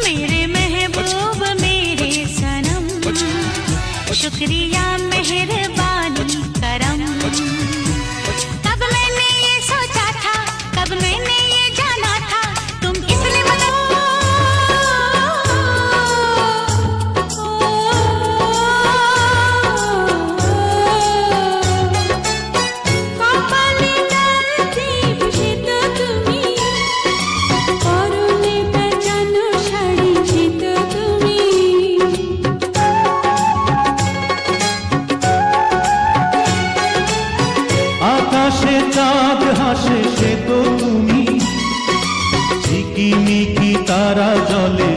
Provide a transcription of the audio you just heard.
मेरे महबूब मेरे सनम, शुक्रिया मेहरबानी करम। कब मैंने ये सोचा था, कब मैंने ये जाना था, तुम इतने কপালে নসিব সে তো তুমি, পরনে পেঁচানো শাড়ি সে তো তুমি। আকাশে চাঁদ হাসে সে তো তুমি, ঝিকিমিকি তারা জলে